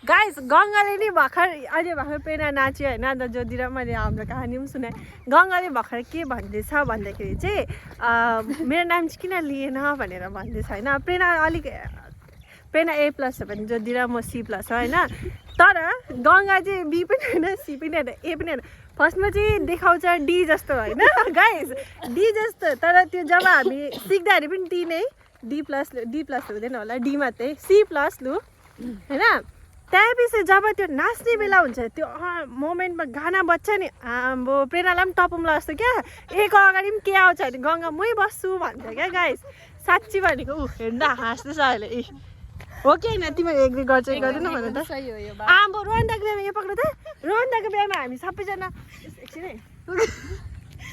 guys गङ्गाले नि भर्खर अहिले भर्खर प्रेरणा नाच्यो होइन अन्त ज्योति र मैले हाम्रो कहानी पनि सुनाएँ गङ्गाले भर्खर के भन्दैछ भन्दाखेरि चाहिँ मेरो नाम चाहिँ किन लिएन भनेर भन्दैछ होइन प्रेरणा A+ हो भने ज्योति र म C+ हो होइन तर गङ्गा चाहिँ B पनि होइन C पनि होइन A पनि होइन फर्स्टमा चाहिँ देखाउँछ D जस्तो होइन गाइस D जस्तो तर त्यो जब हामी सिक्दाखेरि पनि D नै D+ हुँदैन होला D मात्रै C+ लु होइन त्यसपछि जब त्यो नाच्ने बेला हुन्छ त्यो मोमेन्टमा गाना बज्छ नि हाम्रो प्रेरणालाई पनि टपौँला जस्तो क्या एक अगाडि पनि के आउँछ भने गङ्गा मै बस्छु भन्छ क्या गाइस साँच्ची भनेको हेर्दा हाँस्दैछ अहिले हो कि होइन तिमीहरू एग्री गर्छ गर्दैन भन त आम्बो रोहन्दाको बिहामा यो पक्र त रोहन्दाको बिहामा हामी सबैजना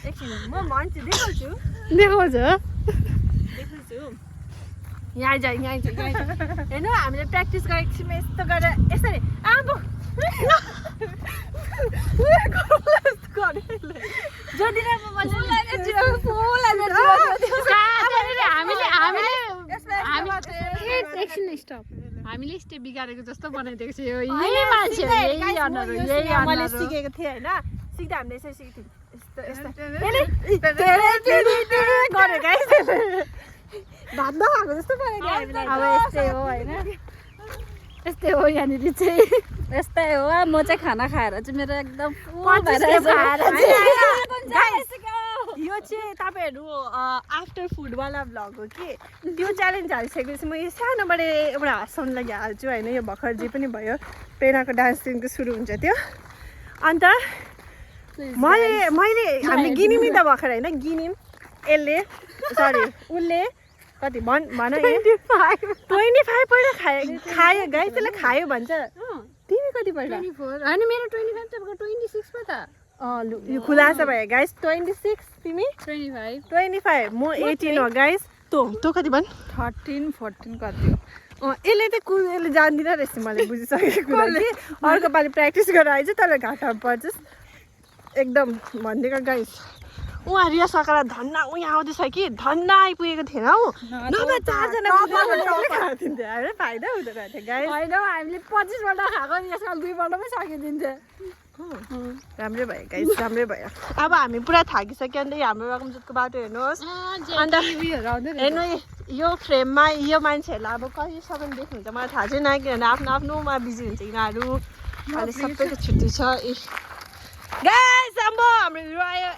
एकछिन म भन्छु देखाउँछु यहाँ आइज हेर्नु हामीले प्र्याक्टिस गरेको छौँ यस्तो गरेर यसरी आम्बो हामीले स्टेप बिगारेको जस्तो बनाइदिएको छ मैले सिकेको थिएँ होइन सिक्दा हामीले यसरी सिकेको थियौँ भात नखाएको जस्तो बनाइदियो अब यस्तै हो होइन यस्तै हो यहाँनिर चाहिँ यस्तै हो म चाहिँ खाना खाएर चाहिँ मेरो एकदम यो चाहिँ तपाईँहरू आफ्टर फुडवाला भ्लग हो कि त्यो च्यालेन्ज हालिसकेपछि म यो सानोबाट एउटा हँसाउनु लागि हाल्छु होइन यो भर्खर जे पनि भयो प्रेरणाको डान्सदेखिको सुरु हुन्छ त्यो अन्त मैले हामीले गिन्यौँ नि त भर्खर होइन गिन्यौँ उसले कति भन 25 पहिला खायो गाई त्यसलाई खायो भन्छ तिमी कति पहिला 24 होइन मेरो 25 तपाईँको 26 मा त यो खुलासा भयो गाइस 26 तिमी 25 म 18 हो गाइस तँ कति भन् 13 14 कति हो यसले त यसले जान्दिन रहेछ मैले बुझिसकेको कुरा कि अर्को पालि प्र्याक्टिस गरेर आइज तर घाटामा पर्छस् एकदम भनिदिएको गाइस उहाँ रिया सकाएर धन्ना उहाँ आउँदैछ कि धन्ना आइपुगेको थिएन हौ नभए 4 जना फाइदा हुँदैन थियो गाइस होइन हामीले 25 पल्ट खाएको यसमा 2 पल्टमै सकिदिन्थ्यो राम्रै भयो गाइस राम्रै भयो अब हामी पुरा थाकिसक्यो अन्त हाम्रो रकमजुटको बाटो हेर्नुहोस् अन्त हेर्नु यो फ्रेममा यो मान्छेहरूलाई अब कहिलेसम्म देख्नुहुन्छ मलाई थाहा छैन किनभने आफ्नोमा बिजी हुन्छ यिनीहरू अहिले सबैको छुट्टी छ गाइस हाम्रो हिरो आयो